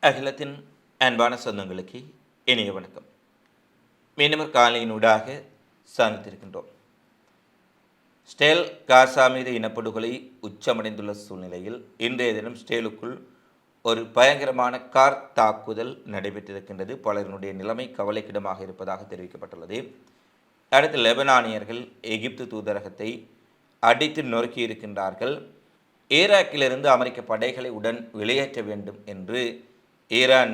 அகிலத்தின் அன்பான சொந்தங்களுக்கு இனிய வணக்கம். மீண்டும் காலையினூடாக சந்தித்திருக்கின்றோம். ஸ்டேல் காசா மீது இனப்படுகொலை உச்சமடைந்துள்ள சூழ்நிலையில் இன்றைய தினம் ஸ்டேலுக்குள் ஒரு பயங்கரமான கார் தாக்குதல் நடைபெற்றிருக்கின்றது. பலரினுடைய நிலைமை கவலைக்கிடமாக இருப்பதாக தெரிவிக்கப்பட்டுள்ளது. அடுத்து லெபனானியர்கள் எகிப்து தூதரகத்தை அடித்து நொறுக்கி இருக்கின்றார்கள். ஈராக்கிலிருந்து அமெரிக்க படைகளை உடன் வெளியேற்ற வேண்டும் என்று ஈரான்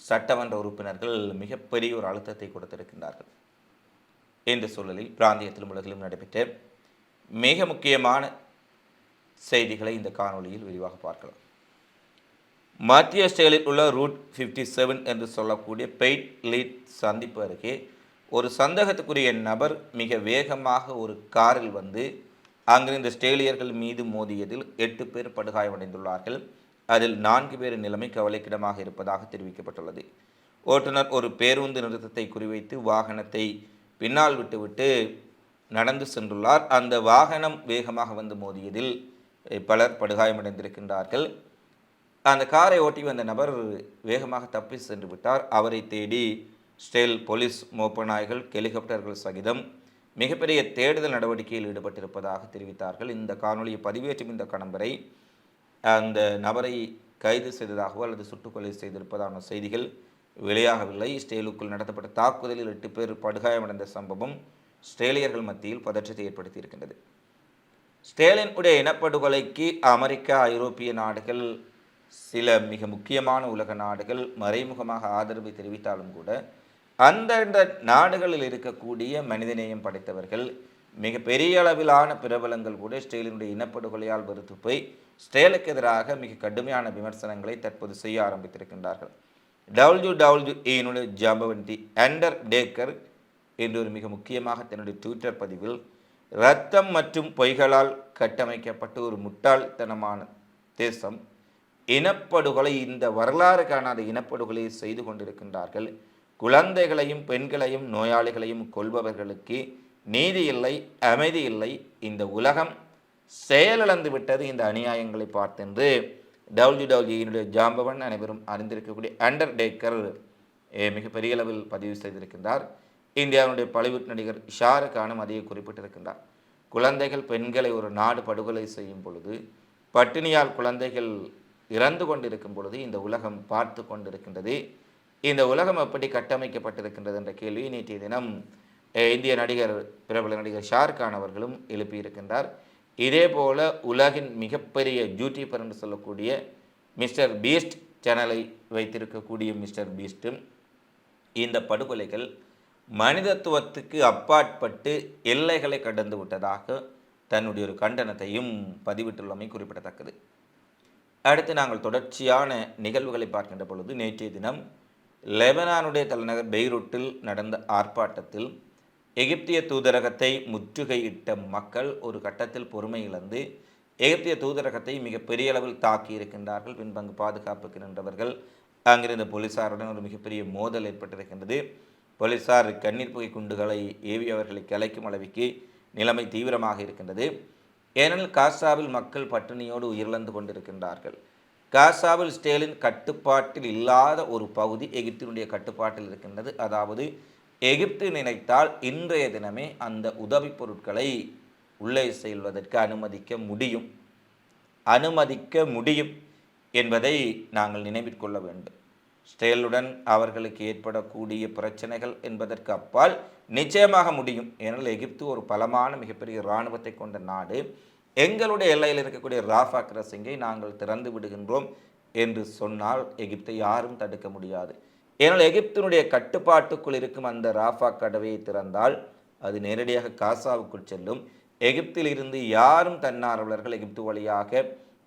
சட்டமன்ற உறுப்பினர்கள் மிகப்பெரிய ஒரு அழுத்தத்தை கொடுத்திருக்கின்றார்கள். இந்த சூழலில் பிராந்தியத்திலும் உலகிலும் நடைபெற்ற மிக முக்கியமான செய்திகளை இந்த காணொலியில் விரிவாக பார்க்கலாம். மத்திய ஸ்டேலில் உள்ள ரூட் 57 என்று சொல்லக்கூடிய பெய்ட் லீட் சந்திப்பு அருகே ஒரு சந்தேகத்துக்குரிய நபர் மிக வேகமாக ஒரு காரில் வந்து அங்கிருந்த ஸ்டேலியர்கள் மீது மோதியதில் 8 பேர் படுகாயமடைந்துள்ளார்கள். அதில் 4 பேர் நிலைமை கவலைக்கிடமாக இருப்பதாக தெரிவிக்கப்பட்டுள்ளது. ஓட்டுநர் ஒரு பேருந்து நிறுத்தத்தை குறிவைத்து வாகனத்தை பின்னால் விட்டுவிட்டு நடந்து சென்றுள்ளார். அந்த வாகனம் வேகமாக வந்து மோதியதில் பலர் படுகாயமடைந்திருக்கின்றார்கள். அந்த காரை ஓட்டி வந்த நபர் வேகமாக தப்பி சென்று விட்டார். அவரை தேடி ஸ்டேல் போலீஸ் மோப்ப நாய்கள் ஹெலிகாப்டர்கள் சகிதம் மிகப்பெரிய தேடுதல் நடவடிக்கையில் ஈடுபட்டிருப்பதாக தெரிவித்தார்கள். இந்த காணொலியை பதிவேற்றும் இந்த கணவரை அந்த நபரை கைது செய்ததாகவோ அல்லது சுட்டுக்கொலை செய்திருப்பதான செய்திகள் வெளியாகவில்லை. ஸ்டேலுக்குள் நடத்தப்பட்ட தாக்குதலில் 8 பேர் படுகாயமடைந்த சம்பவம் ஸ்டேலியர்கள் மத்தியில் பதற்றத்தை ஏற்படுத்தியிருக்கின்றது. ஸ்டேலின் உடைய இனப்படுகொலைக்கு அமெரிக்கா, ஐரோப்பிய நாடுகள், சில மிக முக்கியமான உலக நாடுகள் மறைமுகமாக ஆதரவை தெரிவித்தாலும் கூட அந்தந்த நாடுகளில் இருக்கக்கூடிய மனிதநேயம் படைத்தவர்கள், மிக பெரிய அளவிலான பிரபலங்கள் கூட ஸ்டேலினுடைய இனப்படுகொலையால் வெறுத்து போய் ஸ்டேலுக்கு எதிராக மிக கடுமையான விமர்சனங்களை தற்போது செய்ய ஆரம்பித்திருக்கின்றார்கள். WWE ஜாம்பவந்தி அண்டர் டேக்கர் என்று ஒரு மிக முக்கியமாக தன்னுடைய ட்விட்டர் பதிவில், இரத்தம் மற்றும் பொய்களால் கட்டமைக்கப்பட்ட ஒரு முட்டாள்தனமான தேசம் இனப்படுகொலை, இந்த வரலாறு காணாத இனப்படுகொலையை செய்து கொண்டிருக்கின்றார்கள். குழந்தைகளையும் பெண்களையும் நோயாளிகளையும் கொல்பவர்களுக்கு நீதி இல்லை, அமைதி இல்லை. இந்த உலகம் செயலிழந்து விட்டது இந்த அநியாயங்களை பார்த்தென்று WWE ஜாம்பவன் அனைவரும் அறிந்திருக்கக்கூடிய அண்டர் டேக்கர் மிகப்பெரிய அளவில் பதிவு செய்திருக்கின்றார். இந்தியாவுடைய பாலிவுட் நடிகர் ஷாருக் கானும் அதையே குறிப்பிட்டிருக்கின்றார். குழந்தைகள் பெண்களை ஒரு நாடு படுகொலை செய்யும் பொழுது, பட்டினியால் குழந்தைகள் இறந்து கொண்டிருக்கும் பொழுது இந்த உலகம் பார்த்து கொண்டிருக்கின்றது. இந்த உலகம் எப்படி கட்டமைக்கப்பட்டிருக்கின்றது என்ற கேள்வியை நேற்றைய தினம் இந்திய நடிகர், பிரபல நடிகர் ஷாருக் கான் அவர்களும் எழுப்பியிருக்கின்றார். இதே போல உலகின் மிகப்பெரிய யூடியூபர் என்று சொல்லக்கூடிய மிஸ்டர் பீஸ்ட் சேனலை வைத்திருக்கக்கூடிய மிஸ்டர் பீஸ்ட்டும் இந்த படுகொலைகள் மனிதத்துவத்துக்கு அப்பாற்பட்டு எல்லைகளை கடந்து விட்டதாக தன்னுடைய ஒரு கண்டனத்தையும் பதிவிட்டுள்ளமை குறிப்பிடத்தக்கது. அடுத்து நாங்கள் தொடர்ச்சியான நிகழ்வுகளை பார்க்கின்ற பொழுது, நேற்றைய தினம் லெபனானுடைய தலைநகர் பெய்ரூட்டில் நடந்த ஆர்ப்பாட்டத்தில் எகிப்திய தூதரகத்தை முற்றுகையிட்ட மக்கள் ஒரு கட்டத்தில் பொறுமை இழந்து எகிப்திய தூதரகத்தை மிக பெரிய அளவில் தாக்கி இருக்கின்றார்கள். பின்பங்கு பாதுகாப்புக்கு நின்றவர்கள், அங்கிருந்த போலீசாருடன் ஒரு மிகப்பெரிய மோதல் ஏற்பட்டிருக்கின்றது. போலீசார் கண்ணீர் புகை குண்டுகளை ஏவி அவர்களை கலைக்கும் அளவுக்கு நிலைமை தீவிரமாக இருக்கின்றது. ஏனெனில் காசாவில் மக்கள் பட்டினியோடு உயிரிழந்து கொண்டிருக்கின்றார்கள். காசாவில் ஸ்டேலின் கட்டுப்பாட்டில் இல்லாத ஒரு பகுதி எகிப்தினுடைய கட்டுப்பாட்டில் இருக்கின்றது. அதாவது எகிப்து நினைத்தால் இன்றைய தினமே அந்த உதவி பொருட்களை உள்ளே செல்வதற்கு அனுமதிக்க முடியும் என்பதை நாங்கள் நினைவிற்கொள்ள வேண்டும். ஸ்டேலுடன் அவர்களுக்கு ஏற்படக்கூடிய பிரச்சனைகள் என்பதற்கு அப்பால் நிச்சயமாக முடியும். ஏனெனில் எகிப்து ஒரு பலமான மிகப்பெரிய இராணுவத்தை கொண்ட நாடு. எங்களுடைய எல்லையில் இருக்கக்கூடிய ராஃபா கிராசிங்கை நாங்கள் திறந்து விடுகின்றோம் என்று சொன்னால் எகிப்தை யாரும் தடுக்க முடியாது. ஏனால் எகிப்தினுடைய கட்டுப்பாட்டுக்குள் இருக்கும் அந்த ராஃபா கடவையை திறந்தால் அது நேரடியாக காசாவுக்குள் செல்லும். எகிப்தில் இருந்து யாரும் தன்னார்வலர்கள் எகிப்து வழியாக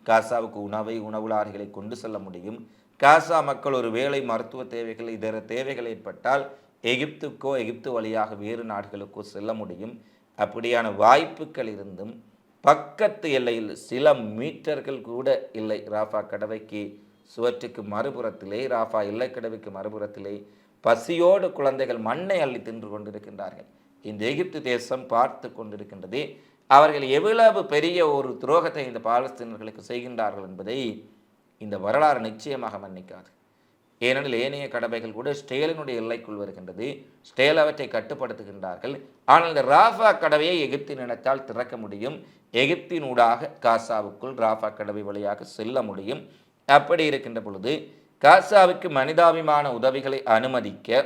காசாவுக்கு உணவு லாரிகளை கொண்டு செல்ல முடியும். காசா மக்கள் ஒரு வேளை மருத்துவ தேவைகள், இதர தேவைகள் ஏற்பட்டால் எகிப்துக்கோ எகிப்து வழியாக வேறு நாடுகளுக்கோ செல்ல முடியும். அப்படியான வாய்ப்புகள் இருந்தும் பக்கத்து எல்லையில் சில மீட்டர்கள் கூட இல்லை. ராஃபா கடவைக்கு சுவற்றுக்கு மறுபுறத்திலே, ராஃபா எல்லைக்கடவுக்கு மறுபுறத்திலே பசியோடு குழந்தைகள் மண்ணை அள்ளி தின்று கொண்டிருக்கின்றார்கள். இந்த எகிப்து தேசம் பார்த்து கொண்டிருக்கின்றது. அவர்கள் எவ்வளவு பெரிய ஒரு துரோகத்தை இந்த பாலஸ்தீனர்களுக்கு செய்கின்றார்கள் என்பதை இந்த வரலாறு நிச்சயமாக மன்னிக்காது. ஏனெனில் ஏனைய கடமைகள் கூட ஸ்டேலினுடைய எல்லைக்குள் வருகின்றது. ஸ்டேல் அவற்றை கட்டுப்படுத்துகின்றார்கள். ஆனால் இந்த ராஃபா கடவையை எகிப்து நினைத்தால் திறக்க முடியும். எகிப்தினூடாக காசாவுக்குள் ராஃபா கடவை வழியாக செல்ல முடியும். அப்படி இருக்கின்ற பொழுது காசாவுக்கு மனிதாபிமான உதவிகளை அனுமதிக்க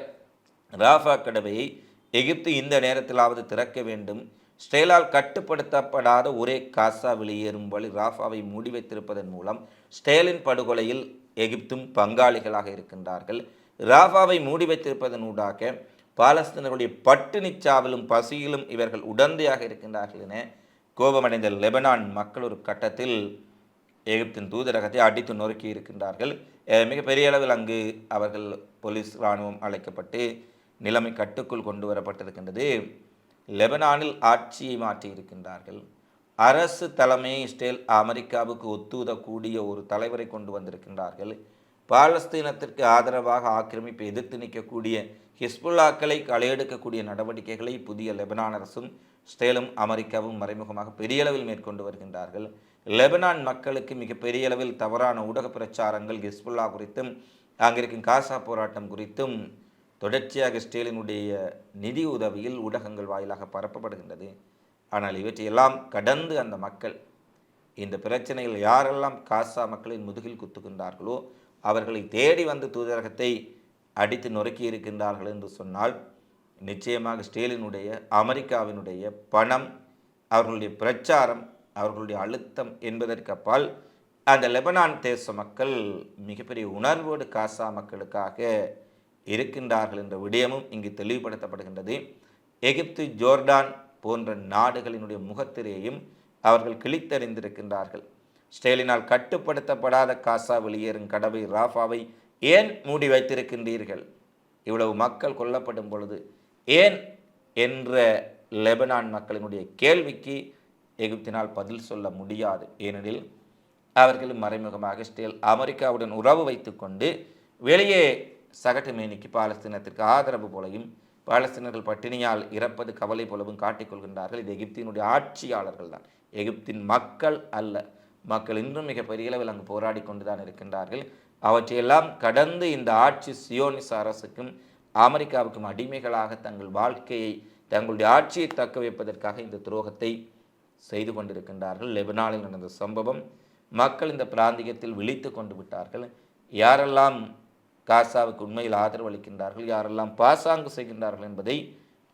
ராஃபா கடவையை எகிப்து இந்த நேரத்திலாவது திறக்க வேண்டும். ஸ்டேலால் கட்டுப்படுத்தப்படாத ஒரே காசா வெளியேறும் வழி ராஃபாவை மூடி வைத்திருப்பதன் மூலம் ஸ்டேலின் படுகொலையில் எகிப்தும் பங்காளிகளாக இருக்கின்றார்கள். ராஃபாவை மூடி வைத்திருப்பதனூடாக பாலஸ்தீனர்களுடைய பட்டினிச்சாவிலும் பசியிலும் இவர்கள் உடந்தையாக இருக்கின்றார்கள் என கோபமடைந்த லெபனான் மக்கள் ஒரு கட்டத்தில் எகிப்தின் தூதரகத்தை அடித்து நொறுக்கி இருக்கின்றார்கள். மிகப்பெரிய அளவில் அங்கு அவர்கள் போலீஸ் இராணுவம் அழைக்கப்பட்டு நிலைமை கட்டுக்குள் கொண்டு வரப்பட்டிருக்கின்றது. லெபனானில் ஆட்சியை மாற்றி இருக்கின்றார்கள். அரசு தலைமை இஸ்ரேல் அமெரிக்காவுக்கு ஒத்துதக்கூடிய ஒரு தலைவரை கொண்டு வந்திருக்கின்றார்கள். பாலஸ்தீனத்திற்கு ஆதரவாக ஆக்கிரமிப்பை எதிர்த்து நிற்கக்கூடிய ஹிஸ்புல்லாக்களை களையெடுக்கக்கூடிய நடவடிக்கைகளை புதிய லெபனான் அரசும் இஸ்ரேலும் அமெரிக்காவும் மறைமுகமாக பெரிய அளவில் மேற்கொண்டு வருகின்றார்கள். லெபனான் மக்களுக்கு மிக பெரிய அளவில் தவறான ஊடக பிரச்சாரங்கள் ஹிஸ்புல்லா குறித்தும் அங்கிருக்கும் காசா போராட்டம் குறித்தும் தொடர்ச்சியாக இஸ்ரேலினுடைய நிதி உதவியில் ஊடகங்கள் வாயிலாக பரப்பப்படுகின்றது. ஆனால் இவற்றையெல்லாம் கடந்து அந்த மக்கள் இந்த பிரச்சனையில் யாரெல்லாம் காசா மக்களின் முதுகில் குத்துகின்றார்களோ அவர்களை தேடி வந்து தூதரகத்தை அடித்து நொறுக்கி இருக்கின்றார்கள் என்று சொன்னால் நிச்சயமாக இஸ்ரேலினுடைய அமெரிக்காவினுடைய பணம், அவர்களுடைய பிரச்சாரம், அவர்களுடைய அழுத்தம் என்பதற்கு அப்பால் அந்த லெபனான் தேச மக்கள் மிகப்பெரிய உணர்வோடு காசா மக்களுக்காக இருக்கின்றார்கள் என்ற விடயமும் இங்கு தெளிவுபடுத்தப்படுகின்றது. எகிப்து, ஜோர்டான் போன்ற நாடுகளினுடைய முகத்திரையையும் அவர்கள் கிழித்தறிந்திருக்கின்றார்கள். இஸ்ரேலினால் கட்டுப்படுத்தப்படாத காசா வெளியேறும் கடவை ராஃபாவை ஏன் மூடி வைத்திருக்கின்றீர்கள்? இவ்வளவு மக்கள் கொல்லப்படும் பொழுது ஏன் என்ற லெபனான் மக்களினுடைய கேள்விக்கு எகிப்தினால் பதில் சொல்ல முடியாது. ஏனெனில் அவர்களும் மறைமுகமாக இஸ்ரேல் அமெரிக்காவுடன் உறவு வைத்துக்கொண்டு வெளியே சகட்டு மேனிக்கு பாலஸ்தீனத்திற்கு ஆதரவு போலையும் பாலஸ்தீனர்கள் பட்டினியால் இறப்பது கவலை போலவும் காட்டிக்கொள்கின்றார்கள். இது எகிப்தினுடைய ஆட்சியாளர்கள் தான், எகிப்தின் மக்கள் அல்ல. மக்கள் இன்றும் மிக பெரிய அளவில் அங்கு போராடி கொண்டு தான் இருக்கின்றார்கள். அவற்றையெல்லாம் கடந்து இந்த ஆட்சி சியோனிச அரசுக்கும் அமெரிக்காவுக்கும் அடிமைகளாக தங்கள் வாழ்க்கையை, தங்களுடைய ஆட்சியை தக்க வைப்பதற்காக இந்த துரோகத்தை செய்து கொண்டிருக்கின்றார்கள். லெபனானில் நடந்த சம்பவம் மக்கள் இந்த பிராந்தியத்தில் விழித்து கொண்டு விட்டார்கள். யாரெல்லாம் காசாவுக்கு உண்மையில் ஆதரவு அளிக்கின்றார்கள், யாரெல்லாம் பாசாங்கு செய்கின்றார்கள் என்பதை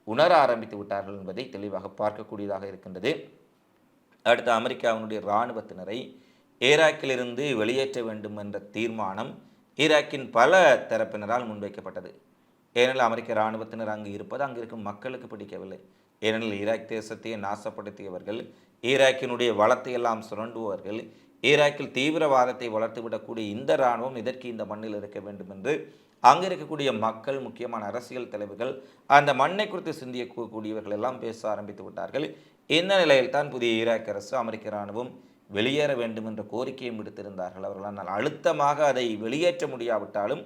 உணர ஆரம்பித்து விட்டார்கள் என்பதை தெளிவாக பார்க்கக்கூடியதாக இருக்கின்றது. அடுத்து அமெரிக்காவினுடைய இராணுவத்தினரை ஈராக்கிலிருந்து வெளியேற்ற வேண்டும் என்ற தீர்மானம் ஈராக்கின் பல தரப்பினரால் முன்வைக்கப்பட்டது. ஏனெனில் அமெரிக்க இராணுவத்தினர் அங்கு இருப்பது அங்கு இருக்கும் மக்களுக்கு பிடிக்கவில்லை. ஏனெனில் ஈராக் தேசத்தையே நாசப்படுத்தியவர்கள், ஈராக்கினுடைய வளத்தை எல்லாம் சுரண்டுபவர்கள், ஈராக்கில் தீவிரவாதத்தை வளர்த்துவிடக்கூடிய இந்த இராணுவம் இதற்கு இந்த மண்ணில் இருக்க வேண்டும் என்று அங்கு இருக்கக்கூடிய மக்கள், முக்கியமான அரசியல் தலைவர்கள், அந்த மண்ணை குறித்து சிந்தியக்கூடியவர்கள் எல்லாம் பேச ஆரம்பித்து விட்டார்கள். இந்த நிலையில்தான் புதிய ஈராக் அரசு அமெரிக்க இராணுவம் வெளியேற வேண்டும் என்ற கோரிக்கையும் விடுத்திருந்தார்கள். அவர்களால் அழுத்தமாக அதை வெளியேற்ற முடியாவிட்டாலும்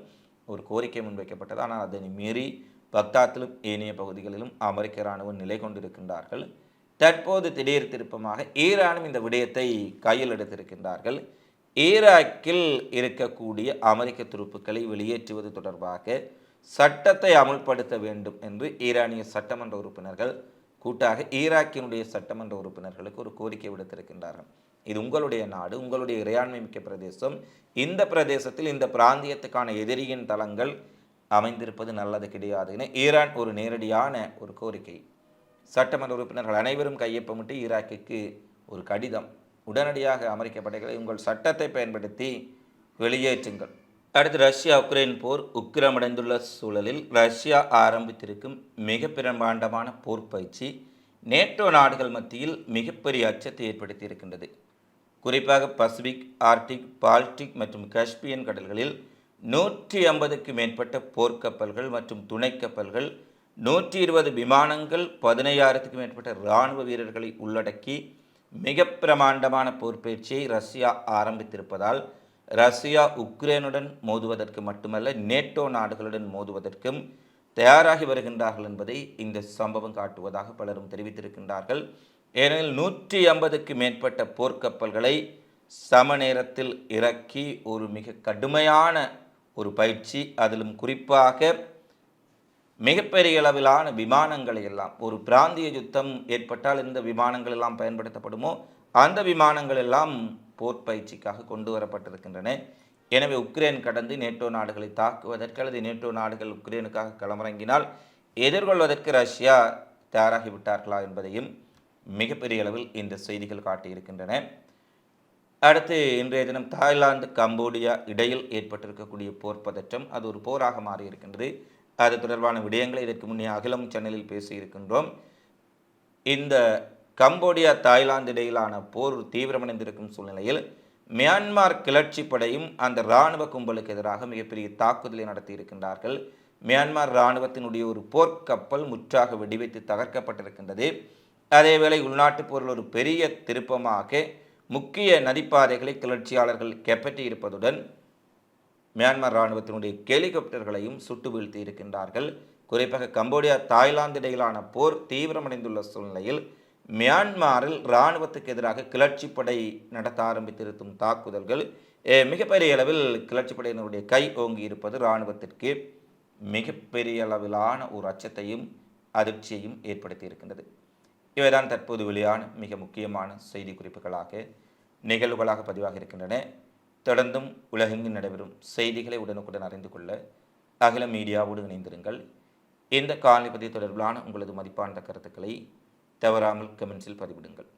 ஒரு கோரிக்கை முன்வைக்கப்பட்டது. ஆனால் அதனை மீறி பக்தாத்திலும் ஏனைய பகுதிகளிலும் அமெரிக்க இராணுவம் நிலை கொண்டிருக்கின்றார்கள். தற்போது திடீர் திருப்பமாக ஈரானும் இந்த விடயத்தை கையில் எடுத்திருக்கின்றார்கள். ஈராக்கில் இருக்கக்கூடிய அமெரிக்க துருப்புக்களை வெளியேற்றுவது தொடர்பாக சட்டத்தை அமுல்படுத்த வேண்டும் என்று ஈரானிய சட்டமன்ற உறுப்பினர்கள் கூட்டாக ஈராக்கினுடைய சட்டமன்ற உறுப்பினர்களுக்கு ஒரு கோரிக்கை விடுத்திருக்கின்றார்கள். இது உங்களுடைய நாடு, உங்களுடைய இறையாண்மை மிக்க பிரதேசம். இந்த பிரதேசத்தில் இந்த பிராந்தியத்துக்கான எதிரியின் தளங்கள் அமைந்திருப்பது நல்லது கிடையாது என ஈரான் ஒரு நேரடியான ஒரு கோரிக்கை, சட்டமன்ற உறுப்பினர்கள் அனைவரும் கையொப்பமிட்டு ஈராக்குக்கு ஒரு கடிதம், உடனடியாக அமெரிக்க படைகளை உங்கள் சட்டத்தை பயன்படுத்தி வெளியேற்றுங்கள். அடுத்து ரஷ்யா உக்ரைன் போர் உக்கிரமடைந்துள்ள சூழலில் ரஷ்யா ஆரம்பித்திருக்கும் மிக பிரம்மாண்டமான போர் பயிற்சி நேட்டோ நாடுகள் மத்தியில் மிகப்பெரிய அச்சத்தை ஏற்படுத்தி இருக்கின்றது. குறிப்பாக பசிபிக், ஆர்டிக், பால்டிக் மற்றும் காஸ்பியன் கடல்களில் 150க்கு மேற்பட்ட போர்க்கப்பல்கள் மற்றும் துணை கப்பல்கள், 120 விமானங்கள், 16க்கு மேற்பட்ட இராணுவ வீரர்களை உள்ளடக்கி மிக பிரமாண்டமான போர் பயிற்சியை ரஷ்யா ஆரம்பித்திருப்பதால் ரஷ்யா உக்ரைனுடன் மோதுவதற்கு மட்டுமல்ல, நேட்டோ நாடுகளுடன் மோதுவதற்கும் தயாராகி வருகின்றார்கள் என்பதை இந்த சம்பவம் காட்டுவதாக பலரும் தெரிவித்திருக்கின்றார்கள். ஏனெனில் 150க்கு மேற்பட்ட போர்க்கப்பல்களை சம நேரத்தில் இறக்கி ஒரு மிக கடுமையான ஒரு பயிற்சி, அதிலும் குறிப்பாக மிகப்பெரிய அளவிலான விமானங்களை எல்லாம், ஒரு பிராந்திய யுத்தம் ஏற்பட்டால் எந்த விமானங்கள் எல்லாம் பயன்படுத்தப்படுமோ அந்த விமானங்கள் எல்லாம் போர் பயிற்சிக்காக கொண்டு வரப்பட்டிருக்கின்றன. எனவே உக்ரைன் கடந்து நேட்டோ நாடுகளை தாக்குவதற்கு அல்லது நேட்டோ நாடுகள் உக்ரைனுக்காக களமிறங்கினால் எதிர்கொள்வதற்கு ரஷ்யா தயாராகிவிட்டார்களா என்பதையும் மிகப்பெரிய அளவில் இந்த செய்திகள் காட்டியிருக்கின்றன. அடுத்து இன்றைய தினம் தாய்லாந்து கம்போடியா இடையில் ஏற்பட்டிருக்கக்கூடிய போர் பதற்றம், அது ஒரு போராக மாறியிருக்கின்றது. அது தொடர்பான விடயங்களை இதற்கு முன்னே அகிலம் சேனலில் பேசியிருக்கின்றோம். இந்த கம்போடியா தாய்லாந்து இடையிலான போர் தீவிரமடைந்திருக்கும் சூழ்நிலையில் மியான்மர் கிளர்ச்சி படையும் அந்த இராணுவ கும்பலுக்கு எதிராக மிகப்பெரிய தாக்குதலை நடத்தியிருக்கின்றார்கள். மியான்மர் இராணுவத்தினுடைய ஒரு போர்க்கப்பல் முற்றாக வெடிவைத்து தகர்க்கப்பட்டிருக்கின்றது. அதேவேளை உள்நாட்டு போரில் ஒரு பெரிய திருப்பமாக முக்கிய நதிப்பாதைகளை கிளர்ச்சியாளர்கள் கைப்பற்றி இருப்பதுடன் மியான்மர் இராணுவத்தினுடைய ஹெலிகாப்டர்களையும் சுட்டு வீழ்த்தி இருக்கின்றார்கள். குறிப்பாக கம்போடியா தாய்லாந்து இடையிலான போர் தீவிரமடைந்துள்ள சூழ்நிலையில் மியான்மரில் இராணுவத்துக்கு எதிராக கிளர்ச்சி படை நடத்த ஆரம்பித்திருக்கும் தாக்குதல்கள் மிகப்பெரிய அளவில் கிளர்ச்சி படையினருடைய கை ஓங்கி இருப்பது இராணுவத்திற்கு மிகப்பெரிய அளவிலான ஒரு அச்சத்தையும் அதிர்ச்சியையும் ஏற்படுத்தி இருக்கின்றது. இவைதான் தற்போது வெளியான மிக முக்கியமான செய்தி குறிப்புகளாக நிகழ்வுகளாக பதிவாக இருக்கின்றன. தொடர்ந்தும் உலகெங்கில் நடைபெறும் செய்திகளை உடனுக்குடன் அறிந்து கொள்ள அகில மீடியாவோடு இணைந்திருங்கள். இந்த காணொளி தொடர்பிலான உங்களது மதிப்பான கருத்துக்களை தவறாமல் கமெண்ட்ஸில் பதிவிடுங்கள்.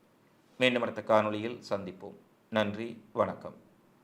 மீண்டும் அடுத்த காணொளியில் சந்திப்போம். நன்றி, வணக்கம்.